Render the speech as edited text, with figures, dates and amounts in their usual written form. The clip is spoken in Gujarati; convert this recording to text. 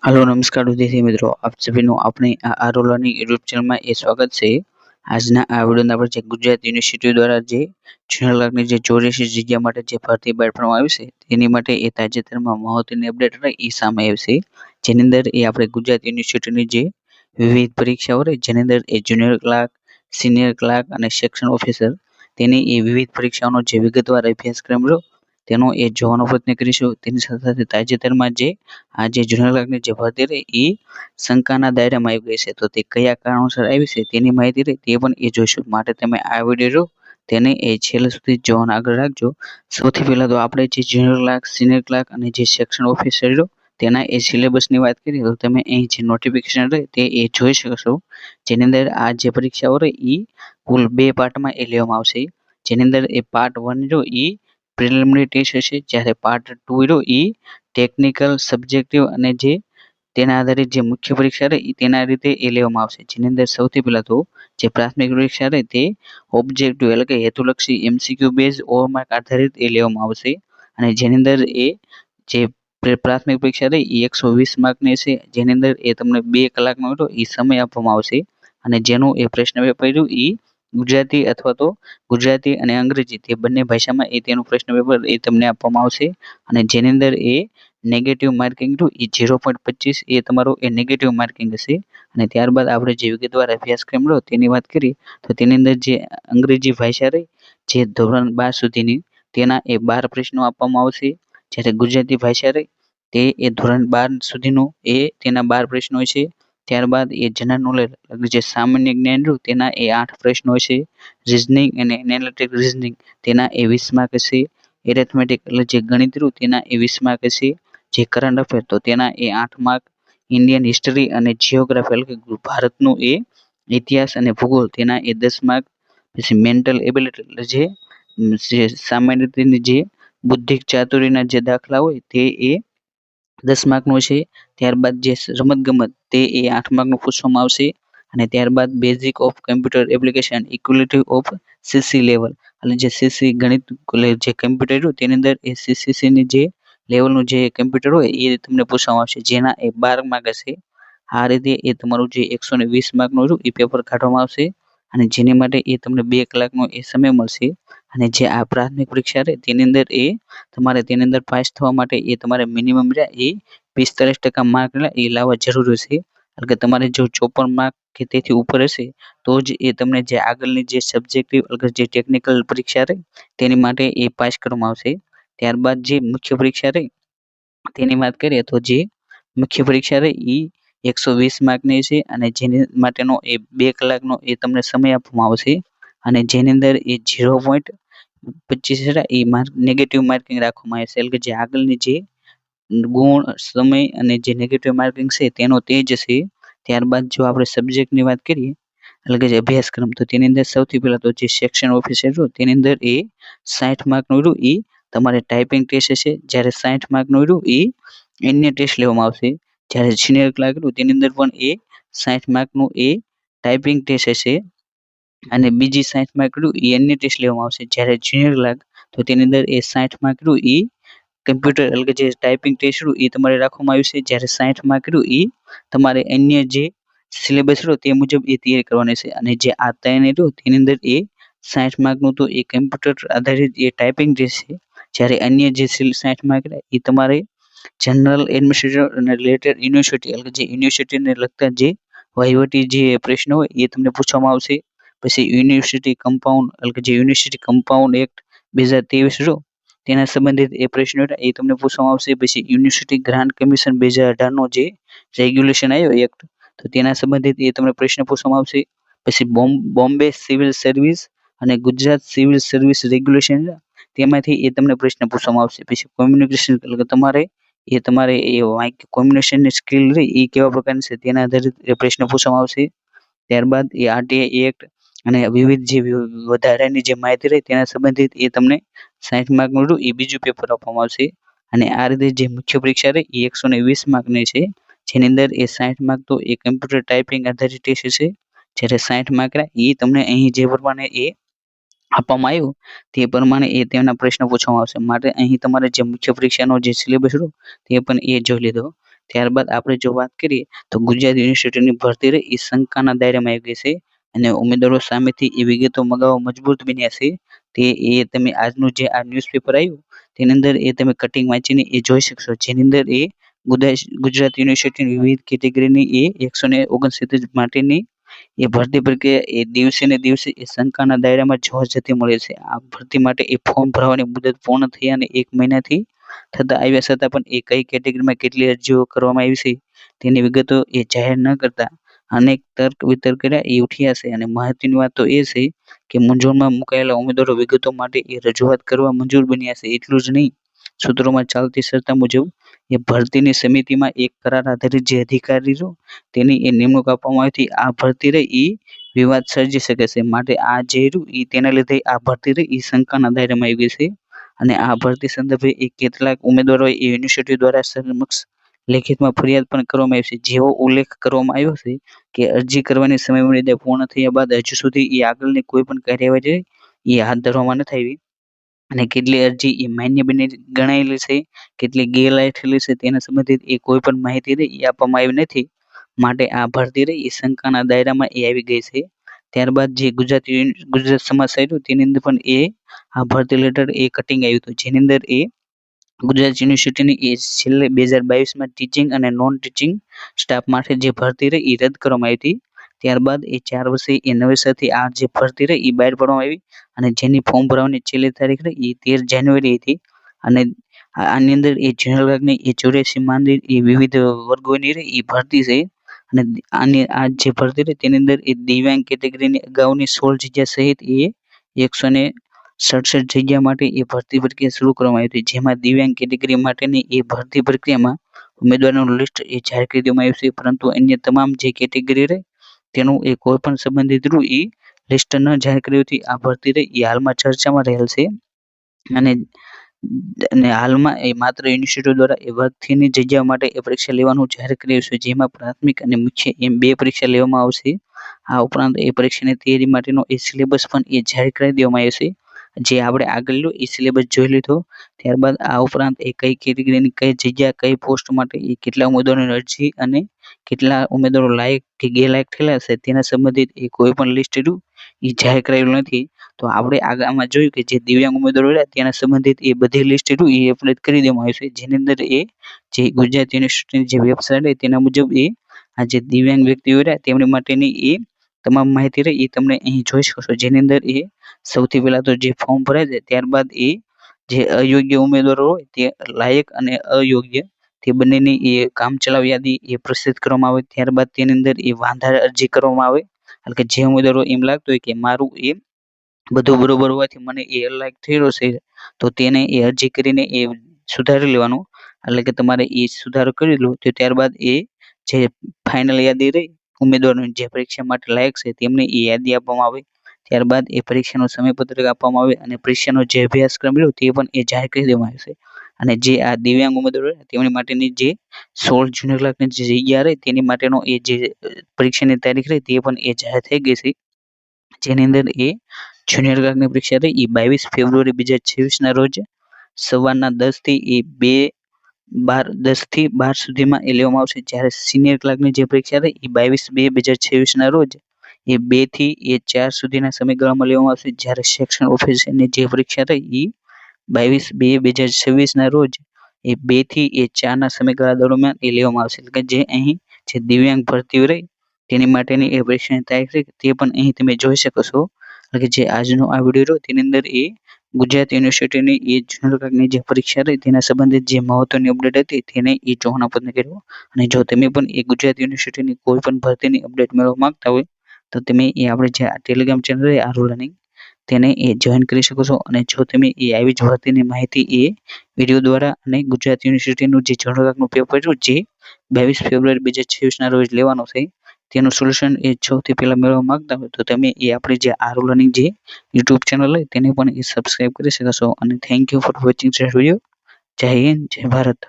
हेलो नमस्कार विद्यार्थी मित्रों, आप सभी अपनी आरो लर्निंग यूट्यूब चैनल में स्वागत है। આજના આ વિડિયોની આપણે જે ગુજરાત યુનિવર્સિટી દ્વારા જે જનરલ ક્લાર્કની જે 84 જગ્યા માટે જે ભરતી બહાર પાડવામાં આવી છે તેની માટે એ તાજેતરમાં મહત્વની અપડેટ રહી એ સામે આવી છે, જેની અંદર એ આપણે ગુજરાત યુનિવર્સિટીની જે વિવિધ પરીક્ષાઓ રહી જેની અંદર એ જુનિયર ક્લાર્ક, સિનિયર ક્લાર્ક અને સેક્શન ઓફિસર તેની એ વિવિધ પરીક્ષાઓનો જે વિગતવાર અભ્યાસક્રમ રહ્યો તેનો એ જોવાનો પ્રયત્ન કરીશું। તેની સાથે સાથે તાજેતરમાં જે આ જે જુનિયર ક્લાર્કની જે ભરતી રહી એ શંકાના દાયરામાં આવી ગઈ છે, તો તે કયા કારણોસર આવી છે તેની માહિતી રહી તે પણ એ જોઈશું। માટે તમે આ વિડીયો તેને એ છેલ્લે સુધી જોવાનું આગળ રાખજો। સૌથી પહેલા તો આપણે જે જુનિયર ક્લાર્ક, સિનિયર ક્લાર્ક અને જે સેક્શન ઓફિસર તેના એ સિલેબસની વાત કરીએ તો તમે અહીં જે નોટિફિકેશન રહે તે એ જોઈ શકશો, જેની અંદર આ જે પરીક્ષાઓ રહી એ કુલ 2 પાર્ટમાં એ લેવામાં આવશે। જેની અંદર એ પાર્ટ 1 રહ્યો એ પ્રિલિમિનરી ટેસ્ટ હશે, જ્યારે પાર્ટ 2 રહ્યો એ ટેકનિકલ, સબ્જેક્ટિવ અને જે તેના આધારિત જે મુખ્ય પરીક્ષા રહે તેના રીતે એ લેવામાં આવશે। જેની અંદર સૌથી પહેલા તો જે પ્રાથમિક પરીક્ષા રહે તે ઓબ્જેક્ટિવ એટલે કે હેતુલક્ષી MCQ બેઝ ઓવરમાર્ક આધારિત એ લેવામાં આવશે, અને જેની અંદર એ જે પ્રાથમિક પરીક્ષા રહી એ 120 માર્કની છે, જેની અંદર એ તમને 2 કલાકનો એ સમય આપવામાં આવશે, અને જેનું એ પ્રશ્ન પેપર રહ્યું એ ગુજરાતી અથવા તો ગુજરાતી અને અંગ્રેજી તે બંને ભાષામાં એ તેનું પ્રશ્ન પેપર એ તમને આપવામાં આવશે, અને જેની અંદર એ નેગેટિવ માર્કિંગ એ 0.25 એ તમારો એ નેગેટિવ માર્કિંગ હશે। અને ત્યારબાદ આપણે જે વિગતવાર અભ્યાસક્રમ રહ્યો તેની વાત કરીએ તો તેની અંદર જે અંગ્રેજી ભાષા રહી જે ધોરણ 12 સુધીની તેના એ 12 પ્રશ્નો આપવામાં આવશે, જ્યારે ગુજરાતી ભાષા રહી તે એ ધોરણ 12 સુધીનું એ તેના 12 પ્રશ્નો છે। ત્યારબાદ એ જનરલ નોલેજ જે સામાન્ય જ્ઞાન રહ્યું તેના એ 8 પ્રશ્નો છે। રીઝનિંગ અને એનાલિટિક રીઝનિંગ તેના એ 20 માર્ક હશે। એરેથમેટિક એટલે જે ગણિત રહ્યું તેના એ 20 માર્ક હશે। જે કરંટ અફેર તો તેના એ 8 માર્ક। ઇન્ડિયન હિસ્ટરી અને જીઓગ્રાફી એટલે કે ભારતનું એ ઇતિહાસ અને ભૂગોળ તેના એ 10 માર્ક। પછી મેન્ટલ એબિલિટી એટલે જે સામાન્ય રીતની જે બુદ્ધિક ચાતુરીના જે દાખલા હોય તે એ 10 માર્કનો છે। ત્યારબાદ જે રમતગમત તે એ 8 માર્કનું પૂછવામાં આવશે, અને ત્યારબાદ basic of computer application equality of CC level એટલે જે CC ગણિત જે કમ્પ્યુટર રહ્યું તેની અંદર એ CCC ની જે લેવલનું જે કમ્પ્યુટર હોય એ તમને પૂછવામાં આવશે, જેના એ 12 માર્ક હશે। આ રીતે એ તમારું જે 120 માર્કનું રહ્યું એ પેપર કાઢવામાં આવશે, અને જેની માટે એ તમને 2 કલાકનો એ સમય મળશે। અને જે આ પ્રાથમિક પરીક્ષા રહે તેની અંદર એ તમારે તેની અંદર પાસ થવા માટે એ તમારે મિનિમમ એ 45% માર્ક એ લાવવા જરૂરી છે, એટલે કે તમારે જો 54 માર્ક કે તેથી ઉપર હશે તો જ એ તમને જે આગળની જે સબ્જેક્ટિવ એટલે જે ટેકનિકલ પરીક્ષા રહી તેની માટે એ પાસ કરવામાં આવશે। ત્યારબાદ જે મુખ્ય પરીક્ષા રહી તેની વાત કરીએ તો જે મુખ્ય પરીક્ષા રહી એ 120 માર્કની છે, અને જેની માટેનો એ 2 કલાકનો એ તમને સમય આપવામાં આવશે, અને જેની અંદર એ 0.25 એ માર્ક નેગેટિવ માર્કિંગ રાખવામાં આવશે, એટલે કે જે આગળની જે ગુણ, સમય અને જે નેગેટિવ માર્કિંગ છે તેનો તે જ છે। ત્યારબાદ જો આપણે સબ્જેક્ટની વાત કરીએ એટલે કે જે અભ્યાસક્રમ તો તેની અંદર સૌથી પહેલા તો જે સેક્શન ઓફિસર રહ્યું તેની અંદર એ 60 માર્કનું રહ્યું એ તમારે ટાઈપિંગ ટેસ્ટ હશે, જ્યારે 60 માર્કનું રહ્યું એ અન્ય ટેસ્ટ લેવામાં આવશે। જ્યારે સિનિયર ક્લાર્ક રહ્યું તેની અંદર પણ એ 60 માર્કનું એ ટાઈપિંગ ટેસ્ટ હશે, અને બીજી 60 માર્ક રહ્યું એ અન્ય ટેસ્ટ લેવામાં આવશે। જ્યારે જુનિયર ક્લાર્ક તો તેની અંદર એ 60 માર્ક રહ્યું એ કમ્પ્યુટર એટલે કે જે ટાઈપિંગ ટેસ્ટ રહ્યું એ તમારે રાખવામાં આવ્યું છે, જ્યારે 60 માર્ક રહ્યું એ તમારે અન્ય જે સિલેબસ રહ્યો તે મુજબ એ તૈયારી કરવાની છે। અને જે આ ત્રણ રહ્યું તેની અંદર એ 60 માર્કનું તો એ કમ્પ્યુટર આધારિત એ ટાઈપિંગ ટેસ્ટ છે, જ્યારે અન્ય જે 60 માર્ક એ તમારે જનરલ એડમિનિસ્ટ્રેશન અને રિલેટેડ યુનિવર્સિટી એટલે જે યુનિવર્સિટીને લગતા જે વહીવટી જે પ્રશ્નો હોય એ તમને પૂછવામાં આવશે। પછી યુનિવર્સિટી કમ્પાઉન્ડ એટલે કે જે યુનિવર્સિટી કમ્પાઉન્ડ એક્ટ 2023 રહ્યો તેના સંબંધિત એ પ્રશ્નો એ તમને પૂછવામાં આવશે। પછી યુનિવર્સિટી ગ્રાન્ટ કમિશન 2018 નો જે રેગ્યુલેશન આવ્યો એક્ટ તો તેના સંબંધિત એ તમને પ્રશ્ન પૂછવામાં આવશે। પછી બોમ્બે સિવિલ સર્વિસ અને ગુજરાત સિવિલ સર્વિસ રેગ્યુલેશન તેમાંથી એ તમને પ્રશ્ન પૂછવામાં આવશે। પછી કોમ્યુનિકેશન એટલે કે તમારે એ કોમ્યુનિકેશનની સ્કિલ રહી એ કેવા પ્રકારની છે તેના આધારિત એ પ્રશ્ન પૂછવામાં આવશે। ત્યારબાદ એ RTI એક્ટ અને વિવિધ જે વધારાની જે માહિતી રહી તેના સંબંધિત એ તમને 60 માર્કનું રહ્યું એ બીજું પેપર આપવામાં આવશે। અને આ રીતે જે મુખ્ય પરીક્ષા રહી એ 120 માર્કની છે, જેની અંદર એ 60 માર્ક તો એ કમ્પ્યુટર ટાઈપિંગ આધારિત ટેસ્ટ છે, જ્યારે 60 માર્ક એ તમને અહીં જે પ્રમાણે એ આપવામાં આવ્યું તે પ્રમાણે એ તેના પ્રશ્ન પૂછવામાં આવશે। માટે અહીં તમારે જે મુખ્ય પરીક્ષાનો જે સિલેબસ રહ્યો તે પણ એ જોઈ લીધો। ત્યારબાદ આપણે જો વાત કરીએ તો ગુજરાત યુનિવર્સિટીની ભરતી રહી એ શંકાના દાયરામાં આવી ગઈ છે અને ઉમેદવારો સામેથી એ વિગતો મગાવવા મજબૂર બન્યા છે. તે એ તમે આજનું જે આ ન્યૂઝપેપર આવ્યું તેની અંદર એ તમે કટિંગ વાંચીને એ જોઈ શકશો, જેની અંદર એ ગુજરાત યુનિવર્સિટીની વિવિધ કેટેગરીની એ 169 માટેની એ ભરતી પ્રક્રિયા એ દિવસે ને દિવસે એ શંકાના દાયરામાં જોવા જતી મળે છે. આ ભરતી માટે એ ફોર્મ ભરવાની મુદત પૂર્ણ થઈ અને 1 મહિનાથી થતા આવ્યા છતાં પણ એ કઈ કેટેગરીમાં કેટલી અરજીઓ કરવામાં આવી છે તેની વિગતો એ જાહેર ન કરતા અનેક તર્ક વિતર્ક કર્યા એ ઉઠ્યા છે. અને મહત્વની વાત તો એ છે કે મૂંઝવણમાં મુકાયેલા ઉમેદવારો વિગતો માટે એ રજૂઆત કરવા મંજૂર બન્યા છે. એટલું જ નહીં, સૂત્રોમાં ચાલતી ચર્ચા મુજબ એ ભરતીની સમિતિમાં એક કરાર આધારિત જે અધિકારીઓ તેની એ નિમણૂક આપવામાં આવી હતી. આ ભરતી રહી એ વિવાદ સર્જી શકે છે, માટે આ જે રહ્યું એ તેના લીધે આ ભરતી રહી એ શંકાના દાયરામાં આવી ગઈ છે. અને આ ભરતી સંદર્ભે એ કેટલાક ઉમેદવારોએ યુનિવર્સિટી દ્વારા સમક્ષ લેખિતમાં ફરિયાદ પણ કરવામાં આવી છે, જેવો ઉલ્લેખ કરવામાં આવ્યો છે કે અરજી કરવાની સમયમર્યાદા પૂર્ણ થયા બાદ હજુ સુધી એ આગળની કોઈ પણ કાર્યવાહી એ હાથ ધરવામાં નથી આવી અને કેટલી અરજી એ માન્ય બની ગણાયેલી છે, કેટલી ગેરલાયક થયેલી છે તેના સંબંધિત એ કોઈ પણ માહિતી એ આપવામાં આવી નથી. માટે આ ભરતી રહી એ શંકાના દાયરામાં એ આવી ગઈ છે. ત્યારબાદ જે ગુજરાત સમાચાર આવ્યું તેની અંદર પણ એ આ ભરતી લેટર એ કટિંગ આવ્યું હતું, જેની અંદર એ ગુજરાત યુનિવર્સિટીની એ છેલ્લે 2022માં ટીચિંગ અને નોન ટીચિંગ સ્ટાફ માટે જે ભરતી રહી એ રદ કરવામાં આવી હતી. ત્યારબાદ એ 4 વર્ષે એ નવેસરથી આ જે ભરતી રહી એ બહાર પાડવામાં આવી અને જેની ફોર્મ ભરવાની છેલ્લી તારીખ રહી એ 13 જાન્યુઆરી હતી. અને આની અંદર એ જનરલ વર્ગની એ 84 માંદી એ વિવિધ વર્ગોની રહી એ ભરતી છે. અને આની આ જે ભરતી રહી તેની અંદર એ દિવ્યાંગ કેટેગરીની અગાઉની 16 જગ્યા સહિત એ 167 જગ્યા માટે એ ભરતી પ્રક્રિયા શરૂ કરવામાં આવી હતી, જેમાં દિવ્યાંગ કેટેગરી માટેની એ ભરતી પ્રક્રિયામાં ઉમેદવારોનું લિસ્ટ એ જાહેર કરી દેવામાં આવ્યું છે, પરંતુ અન્ય તમામ જે કેટેગરી રહી તેનું એ કોઈ પણ સંબંધિત એ લિસ્ટ ન જાહેર કર્યું હતી. આ ભરતી રહી એ હાલમાં ચર્ચામાં રહેલ છે અને હાલમાં એ માત્ર યુનિવર્સિટીઓ દ્વારા એ વર્ગની જગ્યાઓ માટે એ પરીક્ષા લેવાનું જાહેર કર્યું છે, જેમાં પ્રાથમિક અને મુખ્ય એમ 2 પરીક્ષા લેવામાં આવશે. આ ઉપરાંત એ પરીક્ષાની તૈયારી માટેનો એ સિલેબસ પણ એ જાહેર કરી દેવામાં આવ્યો છે, જે આપણે આગળ એ સિલેબસ જોઈ લીધો. ત્યારબાદ આ ઉપરાંત એ કઈ કેટેગરીની કઈ જગ્યા કઈ પોસ્ટ માટે એ કેટલા ઉમેદવારોની અરજી અને કેટલા ઉમેદવારો લાયક કે ગેરલાયક થયેલા છે તેના સંબંધિત એ કોઈ પણ લિસ્ટ એ જાહેર કરેલું નથી. તો આપણે આમાં જોયું કે જે દિવ્યાંગ ઉમેદવારો રહ્યા તેના સંબંધિત એ બધી લિસ્ટ એ અપડેટ કરી દેવામાં આવ્યું છે, જેની અંદર એ જે ગુજરાત યુનિવર્સિટીની જે વેબસાઇટ તેના મુજબ એ આ જે દિવ્યાંગ વ્યક્તિઓ રહ્યા તેમની માટેની એ તમામ માહિતી રહી એ તમને અહીં જોઈ શકશો, જેની અંદર એ સૌથી પહેલા તો જે ફોર્મ ભરાય છે ત્યારબાદ એ જે અયોગ્ય ઉમેદવારો હોય તે લાયક અને અયોગ્ય તે બંનેની એ કામચલાઉ યાદી એ પ્રસિદ્ધ કરવામાં આવે. ત્યારબાદ તેની અંદર એ વાંધા અરજી કરવામાં આવે, એટલે કે જે ઉમેદવારો એમ લાગતું હોય કે મારું એ બધું બરોબર હોવાથી મને એ અલાયક થયેલો છે તો તેને એ અરજી કરીને એ સુધારી લેવાનું, એટલે કે તમારે એ સુધારો કરી લો. તો ત્યારબાદ એ જે ફાઇનલ યાદી રહી ઉમેદવારોની જે પરીક્ષા માટે લાયક છે તેમને એ યાદી આપવામાં આવે. ત્યારબાદ એ પરીક્ષાનું સમયપત્રક આપવામાં આવે અને પરીક્ષાનો જે અભ્યાસક્રમ રહ્યો તે પણ એ જાહેર કરી દેવામાં આવશે. અને જે આ દિવ્યાંગ ઉમેદવારો તેમની માટેની જે 16 જૂનિયર ક્લાર્કની જે જગ્યા રહી તેની માટેનો એ જે પરીક્ષાની તારીખ રહી તે પણ એ જાહેર થઈ ગઈ છે, જેની અંદર એ જુનિયર ક્લાર્કની પરીક્ષા રહી એ 22 ફેબ્રુઆરી 2026ના રોજ સવારના 10 થી 12 સુધીમાં એ લેવામાં આવશે. જ્યારે સિનિયર ક્લાર્કની જે પરીક્ષા રહી એ 22/2/2026ના રોજ એ 2 થી 4 સુધીના સમયગાળામાં લેવામાં આવશે. જ્યારે સેક્શન ઓફિસરની જે પરીક્ષા રહી એ 22/2/2026ના રોજ એ 2 થી 4ના સમયગાળા દરમિયાન એ લેવામાં આવશે. એટલે કે જે અહીં જે દિવ્યાંગ ભરતીઓ રહી તેની માટેની એ પરીક્ષાની તારીખ રહી તે પણ અહીં તમે જોઈ શકો છો. એટલે કે જે આજનો આ વિડીયો રહ્યો તેની અંદર એ ગુજરાત યુનિવર્સિટીની એ જનરલ ક્લાર્કની જે પરીક્ષા રહી તેના સંબંધિત જે મહત્વની અપડેટ હતી તેને એ જોવાના પ્રયત્ન કર્યો. અને જો તમે પણ એ ગુજરાત યુનિવર્સિટીની કોઈ પણ ભરતીની અપડેટ મેળવવા માંગતા હોય તો તમે એ આપણે જે ટેલિગ્રામ ચેનલ છે આરુ લર્નિંગ તેને એ જોઈન કરી શકો છો. અને જો તમે એ આવી જ ભરતીની માહિતી એ વિડીયો દ્વારા અને ગુજરાત યુનિવર્સિટીનું જે જનરલ ક્લાર્કનું પેપર રહ્યું જે 22 ફેબ્રુઆરી 2026ના રોજ લેવાનું છે તેનું સોલ્યુશન એ સૌથી પહેલા મેળવવા માંગતા હોય તો તમે એ આપણી જે આરુ લર્નિંગ જે યુટ્યુબ ચેનલ હોય તેને પણ એ સબસ્ક્રાઇબ કરી શકો છો. અને thank you for watching this video. જય હિન્દ, જય ભારત.